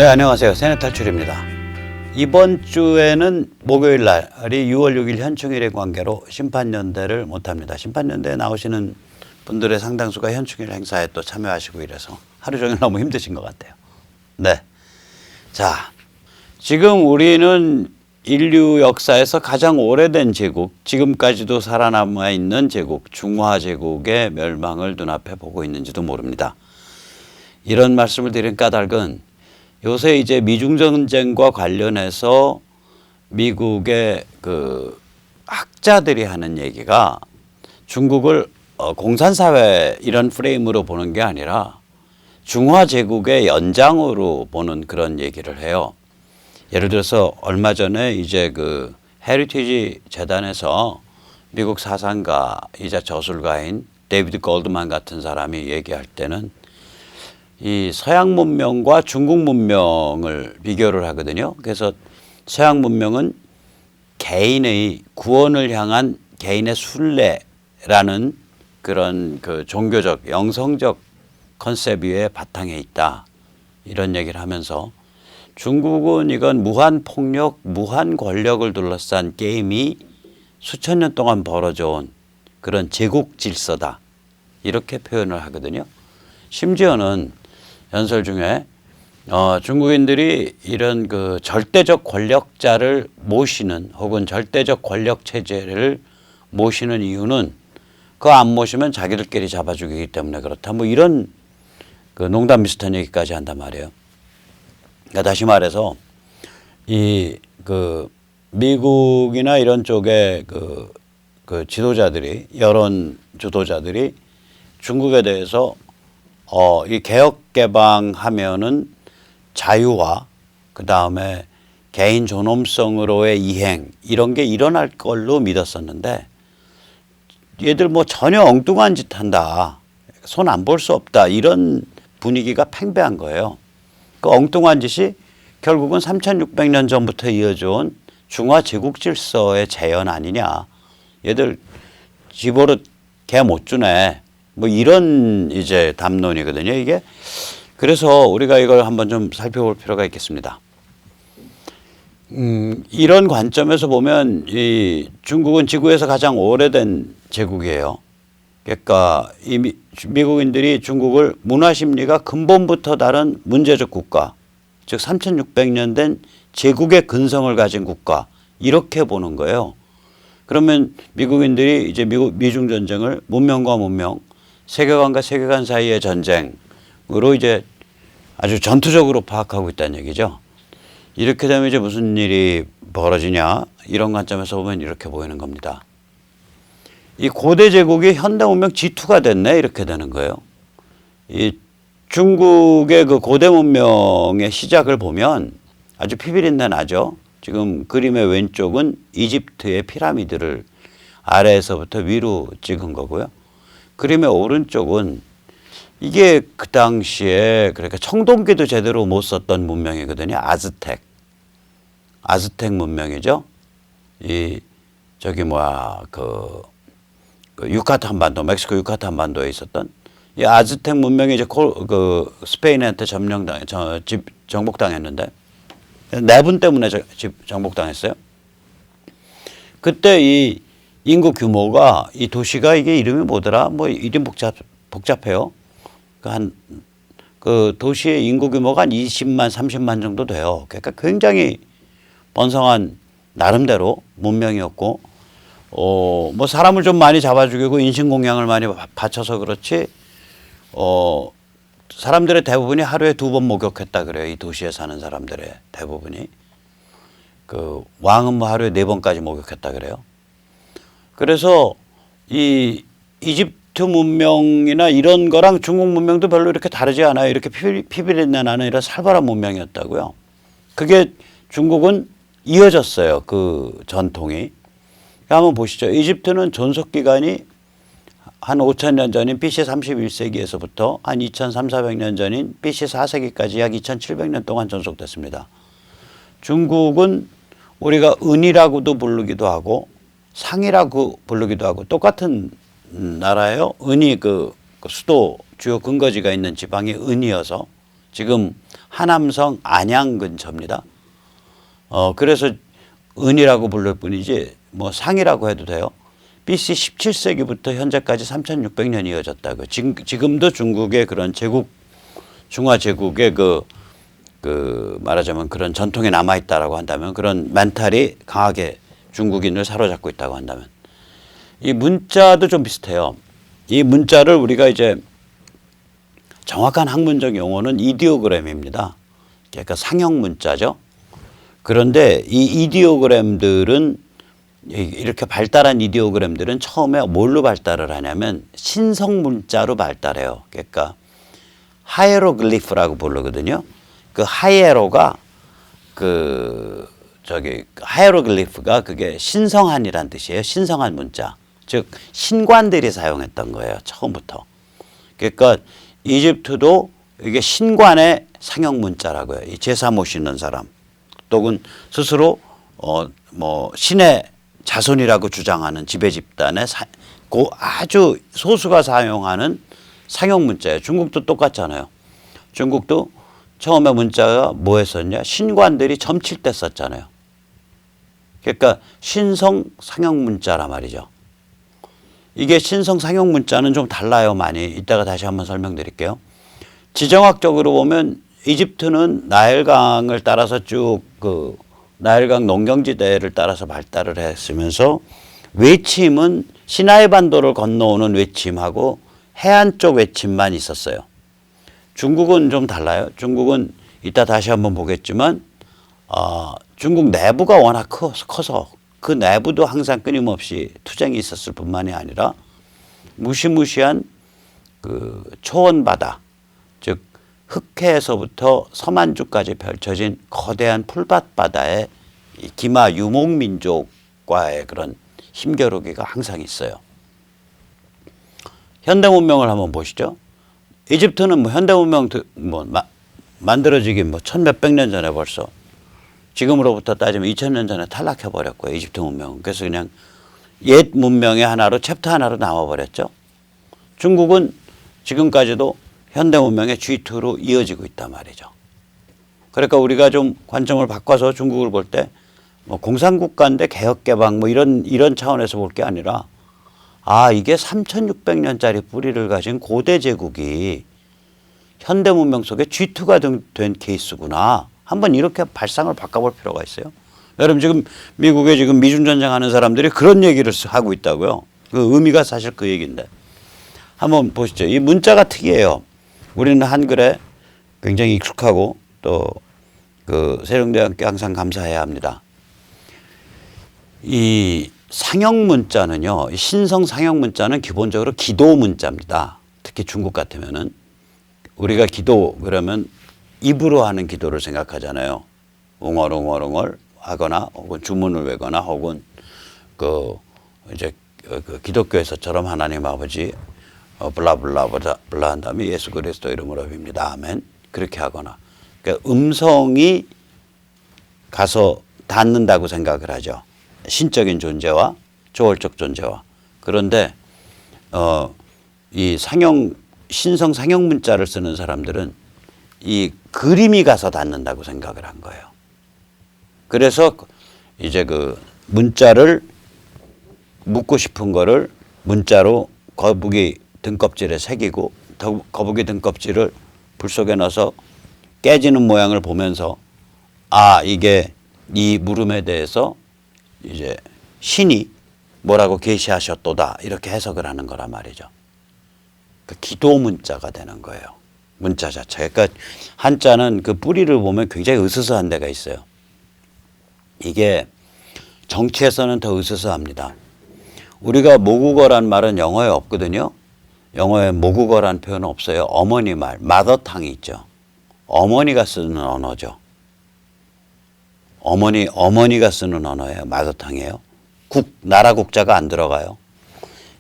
네, 안녕하세요. 세뇌탈출입니다. 이번 주에는 목요일 날이 6월 6일 현충일의 관계로 심판연대를 못합니다. 심판연대에 나오시는 분들의 상당수가 현충일 행사에 또 참여하시고 이래서 하루 종일 너무 힘드신 것 같아요. 네. 자, 지금 우리는 인류 역사에서 가장 오래된 제국, 지금까지도 살아남아 있는 제국, 중화제국의 멸망을 눈앞에 보고 있는지도 모릅니다. 이런 말씀을 드린 까닭은 요새 이제 미중전쟁과 관련해서 미국의 그 학자들이 하는 얘기가 중국을 공산사회 이런 프레임으로 보는 게 아니라 중화제국의 연장으로 보는 그런 얘기를 해요. 예를 들어서 얼마 전에 이제 그 헤리티지 재단에서 미국 사상가이자 저술가인 데이비드 골드만 같은 사람이 얘기할 때는 이 서양 문명과 중국 문명을 비교를 하거든요. 그래서 서양 문명은 개인의 구원을 향한 개인의 순례라는 그런 그 종교적 영성적 컨셉 위에 바탕에 있다. 이런 얘기를 하면서 중국은 이건 무한 폭력, 무한 권력을 둘러싼 게임이 수천 년 동안 벌어져 온 그런 제국 질서다. 이렇게 표현을 하거든요. 심지어는 연설 중에 중국인들이 이런 그 절대적 권력자를 모시는 혹은 절대적 권력 체제를 모시는 이유는 그거 안 모시면 자기들끼리 잡아 죽이기 때문에 그렇다. 뭐 이런 그 농담 비슷한 얘기까지 한단 말이에요. 그러니까 다시 말해서 이 그 미국이나 이런 쪽의 그 지도자들이 여론 주도자들이 중국에 대해서 이 개혁 개방하면은 자유와 그 다음에 개인 존엄성으로의 이행 이런 게 일어날 걸로 믿었었는데 얘들 뭐 전혀 엉뚱한 짓 한다. 손 안 볼 수 없다. 이런 분위기가 팽배한 거예요. 그 엉뚱한 짓이 결국은 3,600년 전부터 이어져온 중화 제국 질서의 재현 아니냐. 얘들 집버릇 개 못 주네. 뭐 이런 이제 담론이거든요, 이게. 그래서 우리가 이걸 한번 좀 살펴볼 필요가 있겠습니다. 이런 관점에서 보면 이 중국은 지구에서 가장 오래된 제국이에요. 그러니까 이 미국인들이 중국을 문화 심리가 근본부터 다른 문제적 국가, 즉 3,600년 된 제국의 근성을 가진 국가 이렇게 보는 거예요. 그러면 미국인들이 이제 미중 전쟁을 문명과 문명, 세계관과 세계관 사이의 전쟁으로 이제 아주 전투적으로 파악하고 있다는 얘기죠. 이렇게 되면 이제 무슨 일이 벌어지냐 이런 관점에서 보면 이렇게 보이는 겁니다. 이 고대 제국이 현대 문명 G2가 됐네 이렇게 되는 거예요. 이 중국의 그 고대 문명의 시작을 보면 아주 피비린내 나죠. 지금 그림의 왼쪽은 이집트의 피라미드를 아래에서부터 위로 찍은 거고요. 그림의 오른쪽은 이게 그 당시에 그러니까 청동기도 제대로 못 썼던 문명이거든요. 아즈텍 문명이죠. 이 저기 뭐야 그 유카탄 반도, 멕시코 유카탄 반도에 있었던 이 아즈텍 문명이 이제 그 스페인한테 정복당했는데 내분 때문에 정복당했어요. 그때 이 인구 규모가 이 도시가 이게 이름이 뭐더라? 뭐 이름 복잡해요. 그 도시의 인구 규모가 한 20만, 30만 정도 돼요. 그러니까 굉장히 번성한 나름대로 문명이었고, 뭐 사람을 좀 많이 잡아 죽이고 인신공양을 많이 바쳐서 그렇지, 사람들의 대부분이 하루에 2번 목욕했다 그래요. 이 도시에 사는 사람들의 대부분이. 그 왕은 뭐 하루에 4번까지 목욕했다 그래요. 그래서 이 이집트 문명이나 이런 거랑 중국 문명도 별로 이렇게 다르지 않아요. 이렇게 피비린내 나는 이런 살벌한 문명이었다고요. 그게 중국은 이어졌어요. 그 전통이. 한번 보시죠. 이집트는 존속 기간이 한 5,000년 전인 BC 31세기에서부터 한 2,300~400년 전인 BC 4세기까지 약 2,700년 동안 존속됐습니다. 중국은 우리가 은이라고도 부르기도 하고 상이라고 부르기도 하고 똑같은 나라예요. 은이 그 수도 주요 근거지가 있는 지방이 은이어서 지금 하남성 안양 근처입니다. 그래서 은이라고 부를 뿐이지 뭐 상이라고 해도 돼요. BC 17세기부터 현재까지 3,600년이 이어졌다고. 지금도 중국의 그런 중화 제국의 그 말하자면 그런 전통이 남아 있다라고 한다면, 그런 멘탈이 강하게 중국인을 사로잡고 있다고 한다면, 이 문자도 좀 비슷해요. 이 문자를 우리가 이제 정확한 학문적 용어는 이디오그램입니다. 그러니까 상형 문자죠. 그런데 이 이디오그램들은, 이렇게 발달한 이디오그램들은 처음에 뭘로 발달을 하냐면 신성 문자로 발달해요. 그러니까 하이에로글리프라고 부르거든요. 그 하이에로가 하이에로글리프가 그게 신성한이란 뜻이에요. 신성한 문자. 즉 신관들이 사용했던 거예요. 처음부터. 그러니까 이집트도 이게 신관의 상형 문자라고요. 이 제사 모시는 사람, 또는 스스로 뭐 신의 자손이라고 주장하는 지배 집단의 아주 소수가 사용하는 상형 문자예요. 중국도 똑같잖아요. 중국도 처음에 문자가 뭐였었냐? 신관들이 점칠 때 썼잖아요. 그러니까 신성 상형 문자란 말이죠. 이게 신성 상형 문자는 좀 달라요, 많이. 이따가 다시 한번 설명드릴게요. 지정학적으로 보면 이집트는 나일강을 따라서 쭉 나일강 농경지대를 따라서 발달을 했으면서 외침은 시나이 반도를 건너오는 외침하고 해안 쪽 외침만 있었어요. 중국은 좀 달라요. 중국은 이따 다시 한번 보겠지만 중국 내부가 워낙 커서 그 내부도 항상 끊임없이 투쟁이 있었을 뿐만이 아니라 무시무시한 그 초원바다, 즉 흑해에서부터 서만주까지 펼쳐진 거대한 풀밭바다에 기마 유목민족과의 그런 힘겨루기가 항상 있어요. 현대 문명을 한번 보시죠. 이집트는 뭐 현대 문명 만들어지기 천몇백 년 전에 벌써, 지금으로부터 따지면 2000년 전에 탈락해버렸고요. 이집트 문명은. 그래서 그냥 옛 문명의 하나로, 챕터 하나로 남아버렸죠. 중국은 지금까지도 현대 문명의 G2로 이어지고 있단 말이죠. 그러니까 우리가 좀 관점을 바꿔서 중국을 볼 때 뭐 공산국가인데 개혁개방 뭐 이런 차원에서 볼 게 아니라, 이게 3600년짜리 뿌리를 가진 고대 제국이 현대 문명 속에 G2가 된 케이스구나. 한번 이렇게 발상을 바꿔볼 필요가 있어요. 여러분, 지금 미국에 지금 미중 전쟁하는 사람들이 그런 얘기를 하고 있다고요. 그 의미가 사실 그 얘기인데. 한번 보시죠. 이 문자가 특이해요. 우리는 한글에 굉장히 익숙하고 또 그 세종대왕께 항상 감사해야 합니다. 이 상형 문자는요, 신성 상형 문자는 기본적으로 기도 문자입니다. 특히 중국 같으면은 우리가 기도 그러면 입으로 하는 기도를 생각하잖아요. 웅얼웅얼웅얼 하거나 혹은 주문을 외거나 혹은 이제 기독교에서처럼 하나님 아버지 블라블라블라 한 다음에 예수 그리스도 이름으로 빕니다. 아멘. 그렇게 하거나. 그러니까 음성이 가서 닿는다고 생각을 하죠. 신적인 존재와 초월적 존재와. 그런데 이 신성 상형 문자를 쓰는 사람들은 이 그림이 가서 닿는다고 생각을 한 거예요. 그래서 이제 그 문자를 묻고 싶은 거를 문자로 거북이 등껍질에 새기고 거북이 등껍질을 불 속에 넣어서 깨지는 모양을 보면서 이게 이 물음에 대해서 이제 신이 뭐라고 계시하셨도다 이렇게 해석을 하는 거란 말이죠. 그 기도 문자가 되는 거예요. 문자 자체. 그러니까 한자는 그 뿌리를 보면 굉장히 으스스한 데가 있어요. 이게 정치에서는 더 으스스합니다. 우리가 모국어란 말은 영어에 없거든요. 영어에 모국어란 표현은 없어요. 어머니 말, 마더탕이 있죠. 어머니가 쓰는 언어죠. 어머니가 쓰는 언어예요. 마더탕이에요. 나라 국자가 안 들어가요.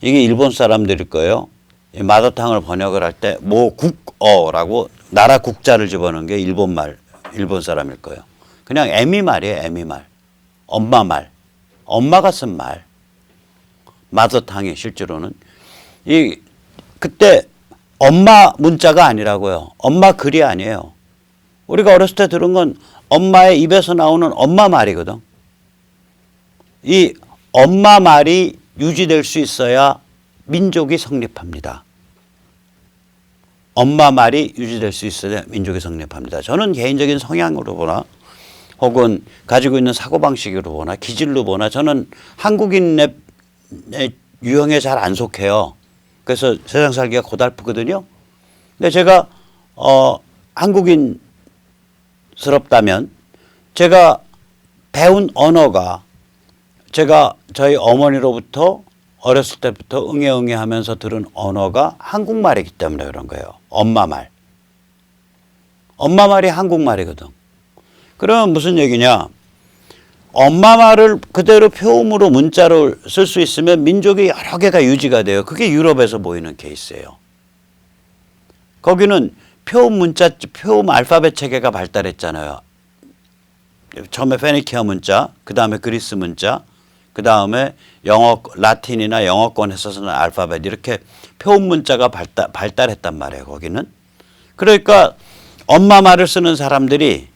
이게 일본 사람들일 거예요. 이 마더탕을 번역을 할 때 국어라고 나라 국자를 집어넣은 게 일본 사람일 거예요. 그냥 애미 말이에요. 애미 말. 엄마 말. 엄마가 쓴 말. 마더탕이 실제로는 그때 엄마 문자가 아니라고요. 엄마 글이 아니에요. 우리가 어렸을 때 들은 건 엄마의 입에서 나오는 엄마 말이거든. 이 엄마 말이 유지될 수 있어야 민족이 성립합니다. 엄마 말이 유지될 수 있어야 민족이 성립합니다. 저는 개인적인 성향으로 보나 혹은 가지고 있는 사고방식으로 보나 기질로 보나 저는 한국인의 유형에 잘 안 속해요. 그래서 세상 살기가 고달프거든요. 근데 제가 한국인스럽다면 제가 배운 언어가 제가 저희 어머니로부터 어렸을 때부터 응애응애 하면서 들은 언어가 한국말이기 때문에 그런 거예요. 엄마 말. 엄마 말이 한국말이거든. 그러면 무슨 얘기냐? 엄마 말을 그대로 표음으로 문자로 쓸 수 있으면 민족이 여러 개가 유지가 돼요. 그게 유럽에서 보이는 케이스예요. 거기는 표음 문자, 표음 알파벳 체계가 발달했잖아요. 처음에 페니키아 문자, 그 다음에 그리스 문자, 그 다음에 영어, 라틴이나 영어권에 있어서는 알파벳 이렇게 표음 문자가 발달했단 말이에요. 거기는. 그러니까 엄마 말을 쓰는 사람들이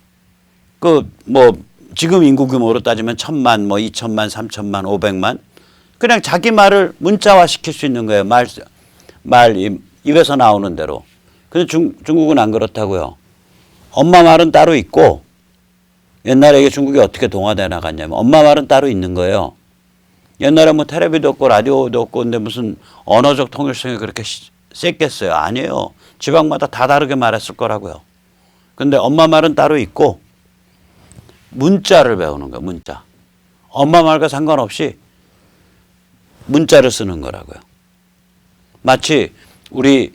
지금 인구 규모로 따지면 1,000만, 2,000만, 3,000만, 500만 그냥 자기 말을 문자화 시킬 수 있는 거예요. 입에서 나오는 대로. 근데 중국은 안 그렇다고요. 엄마 말은 따로 있고 옛날에 이게 중국이 어떻게 동화돼 나갔냐면 엄마 말은 따로 있는 거예요. 옛날에 텔레비도 없고 라디오도 없고 근데 무슨 언어적 통일성이 그렇게 셌겠어요. 아니에요. 지방마다 다 다르게 말했을 거라고요. 근데 엄마 말은 따로 있고 문자를 배우는 거예요. 문자. 엄마 말과 상관없이 문자를 쓰는 거라고요. 마치 우리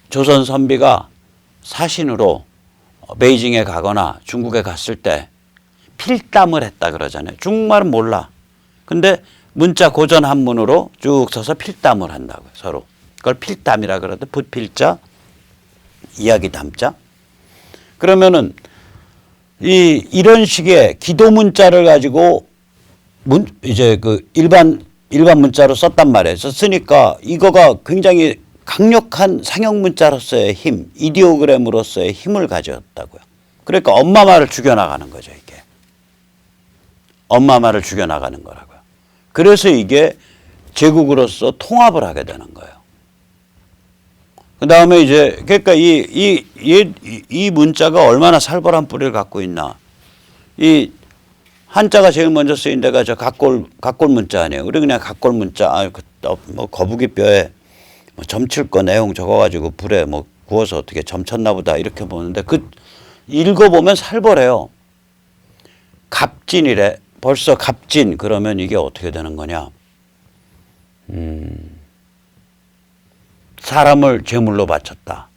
조선 선비가 사신으로 베이징에 가거나 중국에 갔을 때 필담을 했다 그러잖아요. 중국말은 몰라. 근데 문자 고전 한문으로 쭉 써서 필담을 한다고요. 서로. 그걸 필담이라 그러는데 붓필자, 이야기 담자. 그러면은 이런 식의 기도 문자를 가지고 이제 일반 문자로 썼단 말이에요. 쓰니까 이거가 굉장히 강력한 상형 문자로서의 힘, 이디오그램으로서의 힘을 가졌다고요. 그러니까 엄마 말을 죽여나가는 거죠, 이게. 엄마 말을 죽여나가는 거라고요. 그래서 이게 제국으로서 통합을 하게 되는 거예요. 그 다음에 이제, 그러니까 이 문자가 얼마나 살벌한 뿌리를 갖고 있나. 이 한자가 제일 먼저 쓰인 데가 저 각골 문자 아니에요. 우리 그냥 각골 문자, 거북이 뼈에 점칠 거 내용 적어가지고 불에 구워서 어떻게 점쳤나 보다 이렇게 보는데 읽어보면 살벌해요. 갑진이래. 벌써 갑진 그러면 이게 어떻게 되는 거냐. 사람을 제물로 바쳤다.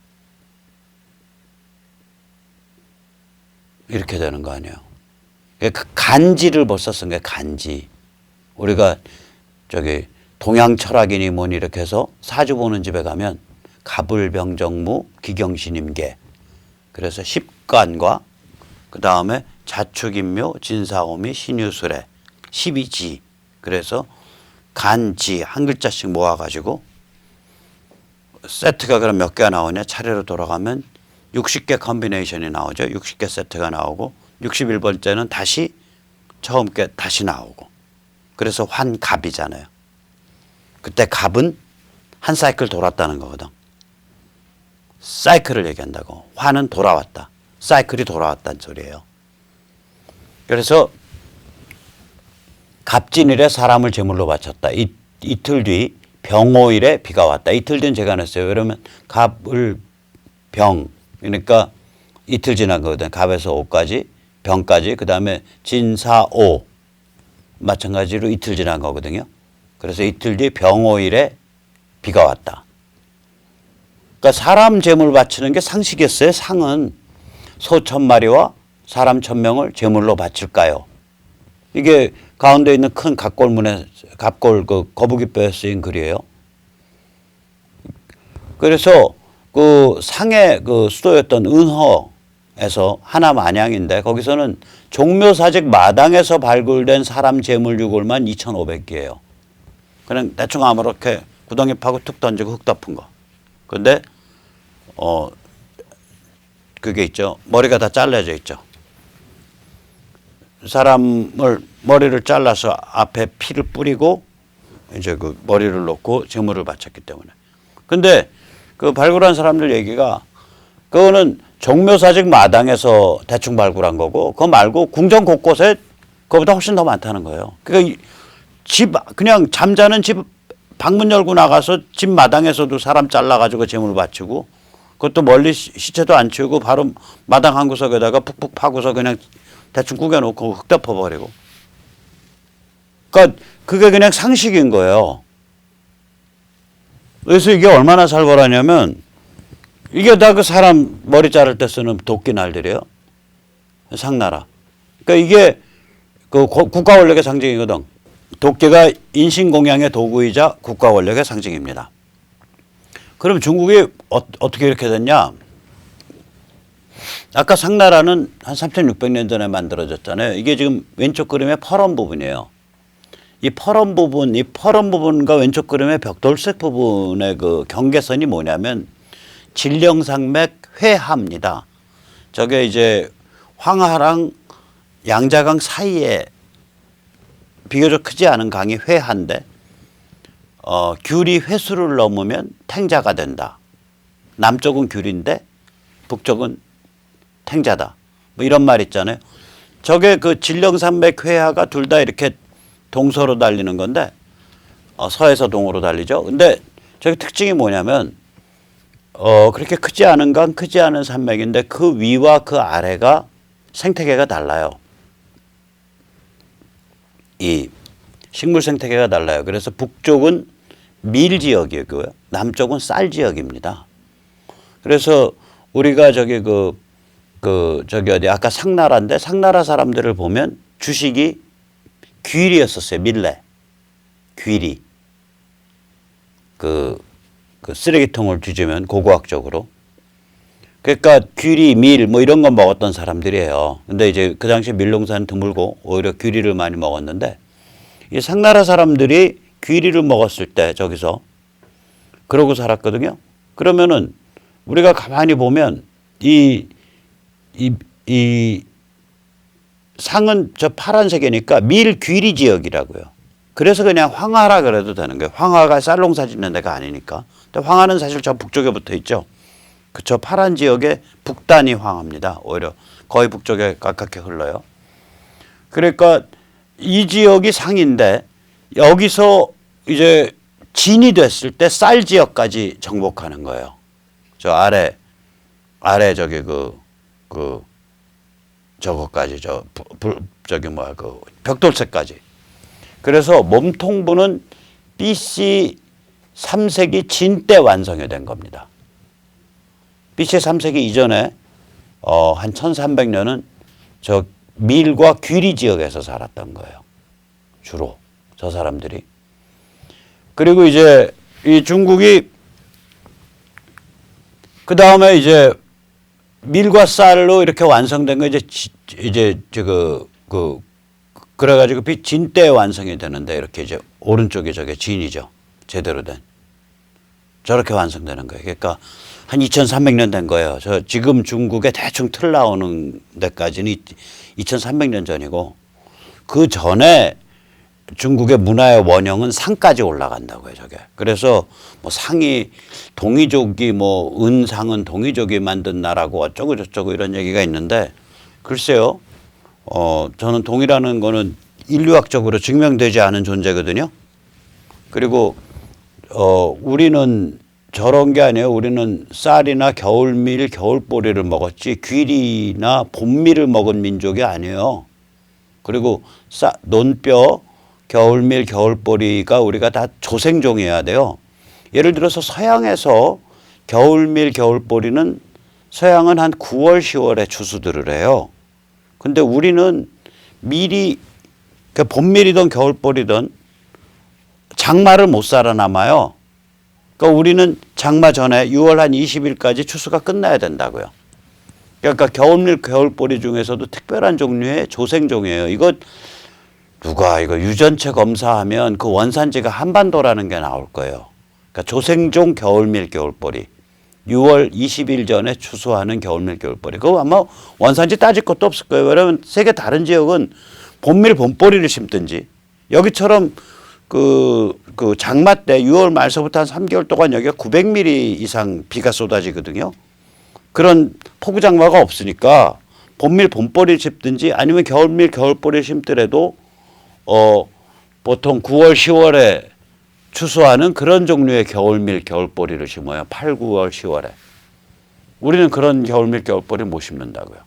이렇게 되는 거 아니에요. 간지를 벌써 쓴 게 간지. 우리가 동양 철학이니 뭐니 이렇게 해서 사주 보는 집에 가면 갑을병정무 기경신임계 그래서 십간과 그 다음에 자축인묘 진사오미 신유술에 12지 그래서 간지 한 글자씩 모아가지고 세트가 그럼 몇 개가 나오냐 차례로 돌아가면 60개 컨비네이션이 나오죠. 60개 세트가 나오고 61번째는 다시 처음 게 다시 나오고 그래서 환갑이잖아요. 그때 갑은 한 사이클 돌았다는 거거든. 사이클을 얘기한다고. 환은 돌아왔다. 사이클이 돌아왔다는 소리예요. 그래서 갑진일에 사람을 제물로 바쳤다. 이틀 뒤 병오일에 비가 왔다. 이틀 뒤는 제가 안 했어요. 왜냐면 갑을 병 그러니까 이틀 지난 거거든. 갑에서 오까지 병까지 그다음에 진사오 마찬가지로 이틀 지난 거거든요. 그래서 이틀 뒤 병오일에 비가 왔다. 그러니까 사람 제물 바치는 게 상식이었어요. 상은 소 1,000마리와 사람 1,000명을 제물로 바칠까요? 이게 가운데 있는 큰 갑골문에 거북이뼈에 쓰인 글이에요. 그래서 상의 수도였던 은허에서 하나 만양인데 거기서는 종묘사직 마당에서 발굴된 사람 제물 유골만 2,500개예요. 그냥 대충 아무렇게 구덩이 파고 툭 던지고 흙 덮은 거. 근데 그게 있죠. 머리가 다 잘라져 있죠. 사람을 머리를 잘라서 앞에 피를 뿌리고 이제 그 머리를 놓고 제물을 바쳤기 때문에. 근데 그 발굴한 사람들 얘기가 그거는 종묘사직 마당에서 대충 발굴한 거고 그거 말고 궁전 곳곳에 그거보다 훨씬 더 많다는 거예요. 그러니까 집 그냥 잠자는 집 방문 열고 나가서 집 마당에서도 사람 잘라가지고 제물 바치고 그것도 멀리 시체도 안 치우고 바로 마당 한 구석에다가 푹푹 파고서 그냥 대충 구겨놓고 흙 덮어버리고. 그러니까 그게 그냥 상식인 거예요. 그래서 이게 얼마나 살벌하냐면 이게 다 그 사람 머리 자를 때 쓰는 도끼 날들이에요. 상나라. 그러니까 이게 그 국가 권력의 상징이거든. 도끼가 인신공양의 도구이자 국가 권력의 상징입니다. 그럼 중국이 어떻게 이렇게 됐냐? 아까 상나라는 한 3,600년 전에 만들어졌잖아요. 이게 지금 왼쪽 그림의 퍼런 부분이에요. 이 퍼런 부분과 왼쪽 그림의 벽돌색 부분의 그 경계선이 뭐냐면 진령산맥 회하입니다. 저게 이제 황하랑 양자강 사이에 비교적 크지 않은 강이 회하인데 귤이 회수를 넘으면 탱자가 된다. 남쪽은 귤인데 북쪽은 탱자다. 뭐 이런 말 있잖아요. 저게 그 진령산맥 회하가 둘 다 이렇게 동서로 달리는 건데 서에서 동으로 달리죠. 근데 저기 특징이 뭐냐면 그렇게 크지 않은 강, 크지 않은 산맥인데 그 위와 그 아래가 생태계가 달라요. 이 식물 생태계가 달라요. 그래서 북쪽은 밀 지역이고요. 남쪽은 쌀 지역입니다. 그래서 우리가 저기 저기 어디 아까 상나라인데 상나라 사람들을 보면 주식이 귀리였었어요. 밀레. 귀리. 그 쓰레기통을 뒤지면 고고학적으로. 그러니까 귀리, 밀 뭐 이런 거 먹었던 사람들이에요. 근데 이제 그 당시에 밀농사는 드물고 오히려 귀리를 많이 먹었는데 이 상나라 사람들이 귀리를 먹었을 때 저기서 그러고 살았거든요. 그러면은 우리가 가만히 보면 이 상은 저 파란색이니까 밀귀리 지역이라고요. 그래서 그냥 황하라 그래도 되는 거예요. 황하가 쌀농사 짓는 데가 아니니까. 근데 황하는 사실 저 북쪽에 붙어 있죠. 저 파란 지역의 북단이 황합니다. 오히려 거의 북쪽에 가깝게 흘러요. 그러니까 이 지역이 상인데 여기서 이제 진이 됐을 때 쌀 지역까지 정복하는 거예요. 저 아래 저기 저거까지 저기 뭐야 그 벽돌색까지. 그래서 몸통부는 BC 3세기 진 때 완성이 된 겁니다. BC 3세기 이전에 한 1300년은 저 밀과 귀리 지역에서 살았던 거예요. 주로 저 사람들이. 그리고 이제 이 중국이 그 다음에 이제 밀과 쌀로 이렇게 완성된 거 이제 그래가지고 진 때 완성이 되는데 이렇게 이제 오른쪽에 저게 진이죠. 제대로 된. 저렇게 완성되는 거예요. 그러니까 한 2300년 된 거예요. 저 지금 중국에 대충 틀 나오는 데까지는 2300년 전이고 그 전에 중국의 문화의 원형은 상까지 올라간다고요. 저게. 그래서 뭐 상이 동이족이 뭐 은상은 동이족이 만든 나라고 어쩌고 저쩌고 이런 얘기가 있는데 글쎄요. 저는 동이라는 거는 인류학적으로 증명되지 않은 존재거든요. 그리고 우리는 저런 게 아니에요. 우리는 쌀이나 겨울밀, 겨울보리를 먹었지 귀리나 봄밀을 먹은 민족이 아니에요. 그리고 논뼈, 겨울밀, 겨울보리가 우리가 다 조생종이어야 돼요. 예를 들어서 서양에서 겨울밀, 겨울보리는 서양은 한 9월, 10월에 추수들을 해요. 근데 우리는 밀이 봄밀이든 겨울보리든 장마를 못 살아남아요. 그러니까 우리는 장마 전에 6월 한 20일까지 추수가 끝나야 된다고요. 그러니까 겨울밀, 겨울보리 중에서도 특별한 종류의 조생종이에요. 이거 유전체 검사하면 그 원산지가 한반도라는 게 나올 거예요. 그러니까 조생종 겨울밀, 겨울보리. 6월 20일 전에 추수하는 겨울밀 겨울보리. 그거 아마 원산지 따질 것도 없을 거예요. 왜냐하면 세계 다른 지역은 봄밀 봄보리를 심든지 여기처럼 그 장마 때 6월 말서부터 한 3개월 동안 여기가 900mm 이상 비가 쏟아지거든요. 그런 폭우 장마가 없으니까 봄밀 봄보리를 심든지 아니면 겨울밀 겨울보리를 심더라도 보통 9월 10월에 추수하는 그런 종류의 겨울밀 겨울보리를 심어요. 8, 9월 10월에. 우리는 그런 겨울밀 겨울보리 못 심는다고요.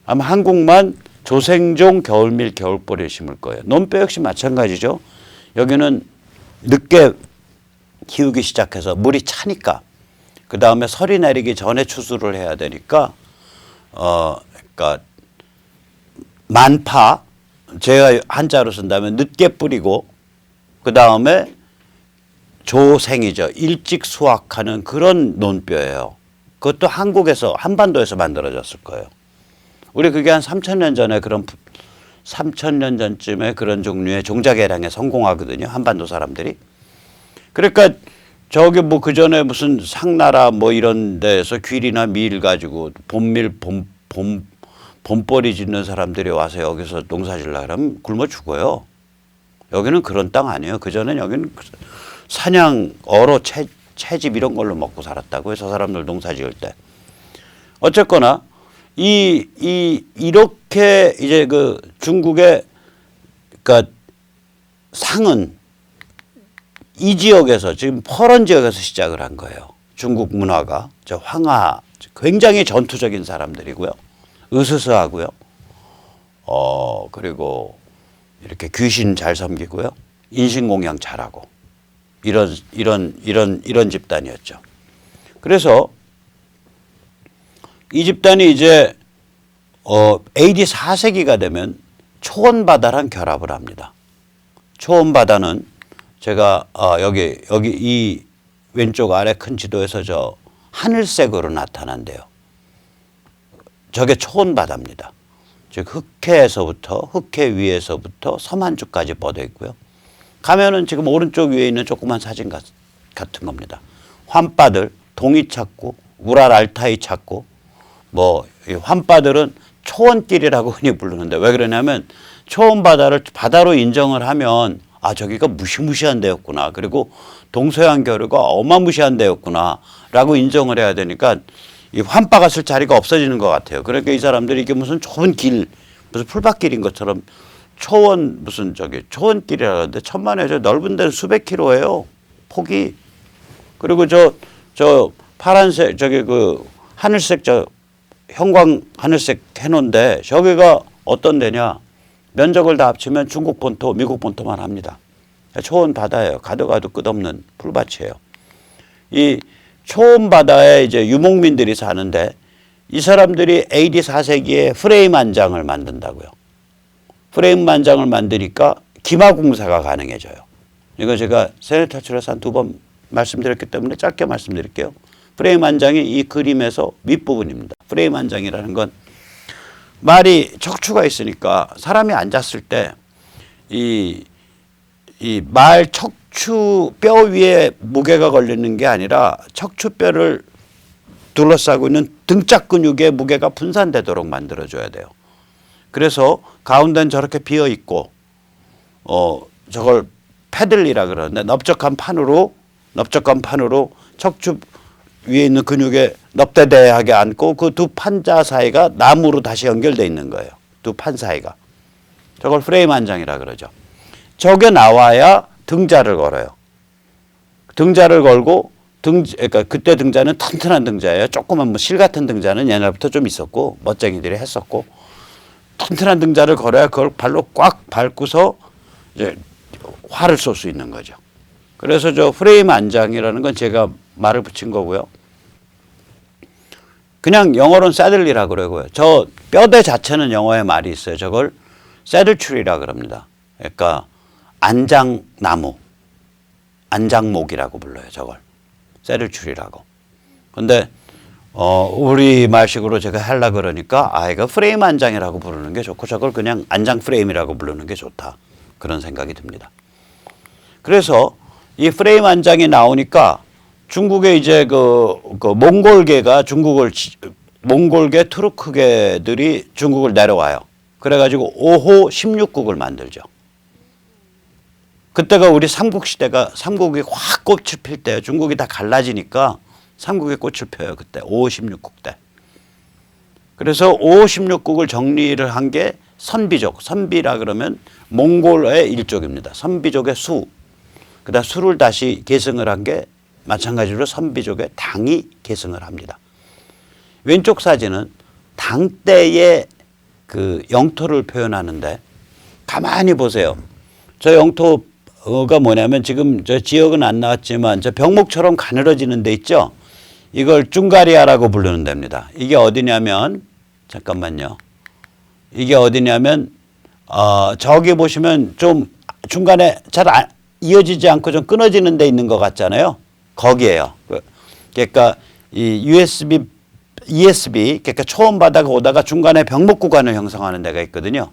아마 한국만 조생종 겨울밀 겨울보리를 심을 거예요. 논뼈 역시 마찬가지죠. 여기는 늦게 키우기 시작해서 물이 차니까 그 다음에 설이 내리기 전에 추수를 해야 되니까 그러니까 만파 제가 한자로 쓴다면 늦게 뿌리고 그 다음에 조생이죠. 일찍 수확하는 그런 논뼈예요. 그것도 한국에서 한반도에서 만들어졌을 거예요. 우리 그게 한 3,000년 전에 3,000년 전쯤에 그런 종류의 종자개량에 성공하거든요. 한반도 사람들이. 그러니까 저기 뭐 그전에 무슨 상나라 뭐 이런 데서 귀리나 밀 가지고 봄밀 봄보리 짓는 사람들이 와서 여기서 농사 지으려고 하면 굶어 죽어요. 여기는 그런 땅 아니에요. 그전엔 여기는 사냥, 어로, 채집 이런 걸로 먹고 살았다고요. 저 사람들 농사 지을 때. 어쨌거나 이렇게 이제 그 중국의 그러니까 상은 이 지역에서 지금 퍼런 지역에서 시작을 한 거예요. 중국 문화가 저 황하 굉장히 전투적인 사람들이고요. 으스스하고요. 그리고 이렇게 귀신 잘 섬기고요. 인신공양 잘하고 이런 집단이었죠. 그래서 이 집단이 이제 AD 4세기가 되면 초원바다랑 결합을 합니다. 초원바다는 제가 여기 이 왼쪽 아래 큰 지도에서 저 하늘색으로 나타난대요. 저게 초원바다입니다. 즉 흑해 위에서부터 섬 한 줄까지 뻗어 있고요. 가면은 지금 오른쪽 위에 있는 조그만 사진 같은 겁니다. 환바들, 동이 찾고 우랄 알타이 찾고 뭐 환바들은 초원길이라고 흔히 부르는데 왜 그러냐면 초원바다를 바다로 인정을 하면 아 저기가 무시무시한 데였구나. 그리고 동서양 교류가 어마무시한 데였구나 라고 인정을 해야 되니까 이 환바가 쓸 자리가 없어지는 것 같아요. 그러니까 이 사람들이 이게 무슨 좁은 길 무슨 풀밭길인 것처럼 초원 무슨 저기 초원길이라 하는데 천만에 저 넓은 데는 수백 킬로예요. 폭이. 그리고 저 파란색 저기 그 하늘색 저 형광 하늘색 해놓은데 저기가 어떤 데냐. 면적을 다 합치면 중국 본토, 미국 본토만 합니다. 초원 바다예요. 가도 끝없는 풀밭이에요. 이 초원 바다에 이제 유목민들이 사는데 이 사람들이 AD 4세기에 프레임 한 장을 만든다고요. 프레임 한 장을 만드니까 기마공사가 가능해져요. 이거 제가 세뇌 탈출에서 한 2번 말씀드렸기 때문에 짧게 말씀드릴게요. 프레임 한 장이 이 그림에서 윗부분입니다. 프레임 한 장이라는 건 말이 척추가 있으니까 사람이 앉았을 때 이 말 척추 뼈 위에 무게가 걸리는 게 아니라 척추뼈를 둘러싸고 있는 등짝 근육의 무게가 분산되도록 만들어줘야 돼요. 그래서 가운데는 저렇게 비어 있고 저걸 패들리라 그러는데 넓적한 판으로 척추 위에 있는 근육에 넙대대하게 앉고 그 두 판자 사이가 나무로 다시 연결되어 있는 거예요. 두 판 사이가. 저걸 프레임 한 장이라 그러죠. 저게 나와야 등자를 걸어요. 등자를 걸고 그러니까 그때 등자는 튼튼한 등자예요. 조그만 뭐 실 같은 등자는 옛날부터 좀 있었고 멋쟁이들이 했었고 튼튼한 등자를 걸어야 그걸 발로 꽉 밟고서 이제 활을 쏠 수 있는 거죠. 그래서 저 프레임 안장이라는 건 제가 말을 붙인 거고요. 그냥 영어로는 새들리라 그러고요. 저 뼈대 자체는 영어에 말이 있어요. 저걸 새들트리라 그럽니다. 그러니까 안장나무, 안장목이라고 불러요. 저걸 새들트리라고. 근데 우리 말식으로 제가 하려 그러니까 이거 프레임 안장이라고 부르는 게 좋고 저걸 그냥 안장 프레임이라고 부르는 게 좋다. 그런 생각이 듭니다. 그래서 이 프레임 안장이 나오니까 중국에 이제 몽골계 투르크계들이 중국을 내려와요. 그래가지고 5호 16국을 만들죠. 그때가 우리 삼국시대가 삼국이 확 꽃을 필 때예요. 중국이 다 갈라지니까 삼국의 꽃을 펴요. 그때 5호 16국 때. 그래서 5호 16국을 정리를 한 게 선비족. 선비라 그러면 몽골의 일족입니다. 선비족의 수. 그다음 수를 다시 계승을 한 게 마찬가지로 선비족의 당이 계승을 합니다. 왼쪽 사진은 당 때의 그 영토를 표현하는데 가만히 보세요. 저 영토가 뭐냐면 지금 저 지역은 안 나왔지만 저 병목처럼 가늘어지는 데 있죠. 이걸 쭝가리아라고 부르는 데입니다. 이게 어디냐면 잠깐만요. 이게 어디냐면 저기 보시면 좀 중간에 잘 이어지지 않고 좀 끊어지는 데 있는 것 같잖아요. 거기에요. 그러니까 이 ESB 그러니까 초원 바다가 오다가 중간에 병목 구간을 형성하는 데가 있거든요.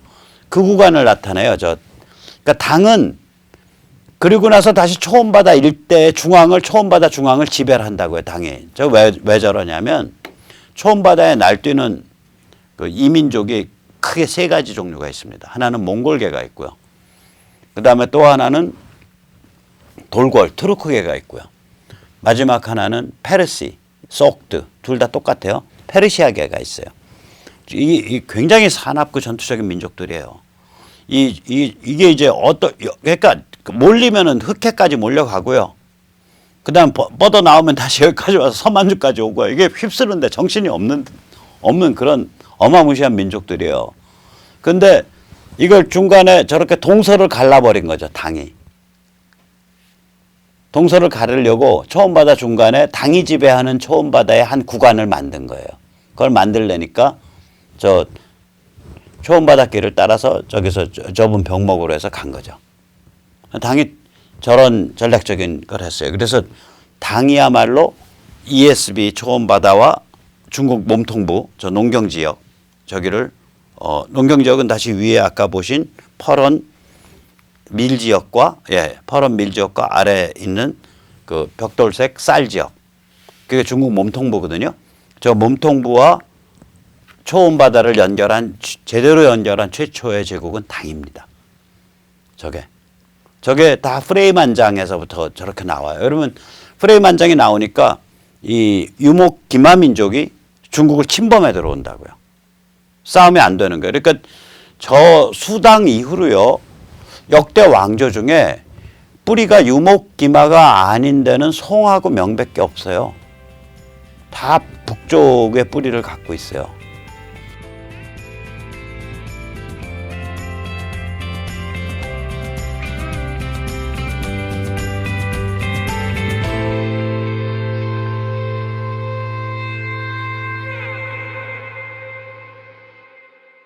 그 구간을 나타내요. 그러니까 당은 그리고 나서 다시 초원 바다 일대 초원 바다 중앙을 지배를 한다고요. 당이. 저 왜 저러냐면 초원 바다에 날뛰는 그 이민족이 크게 세 가지 종류가 있습니다. 하나는 몽골계가 있고요. 그다음에 또 하나는 돌궐 투르크계가 있고요. 마지막 하나는 페르시, 속드 둘 다 똑같아요. 페르시아계가 있어요. 이 굉장히 사납고 전투적인 민족들이에요. 이게 이제 그러니까 몰리면은 흑해까지 몰려가고요. 그다음 뻗어 나오면 다시 여기까지 와서 서만주까지 오고요. 이게 휩쓰는데 정신이 없는 그런 어마무시한 민족들이에요. 근데 이걸 중간에 저렇게 동서를 갈라버린 거죠. 당이. 동서를 가르려고 초원바다 중간에 당이 지배하는 초원바다의 한 구간을 만든 거예요. 그걸 만들려니까 저 초원바닷길을 따라서 저기서 좁은 병목으로 해서 간 거죠. 당이 저런 전략적인 걸 했어요. 그래서 당이야말로 ESB 초원바다와 중국 몸통부 저 농경지역 저기를 농경지역은 다시 위에 아까 보신 퍼런 밀지역과 퍼런 밀지역과 아래에 있는 그 벽돌색 쌀지역 그게 중국 몸통부거든요. 저 몸통부와 초원바다를 제대로 연결한 최초의 제국은 당입니다. 저게 다 프레임 한 장에서부터 저렇게 나와요. 여러분 프레임 한 장이 나오니까 이 유목 기마 민족이 중국을 침범해 들어온다고요. 싸움이 안 되는 거예요. 그러니까 저 수당 이후로요. 역대 왕조 중에 뿌리가 유목기마가 아닌 데는 송하고 명밖에 없어요. 다 북쪽의 뿌리를 갖고 있어요.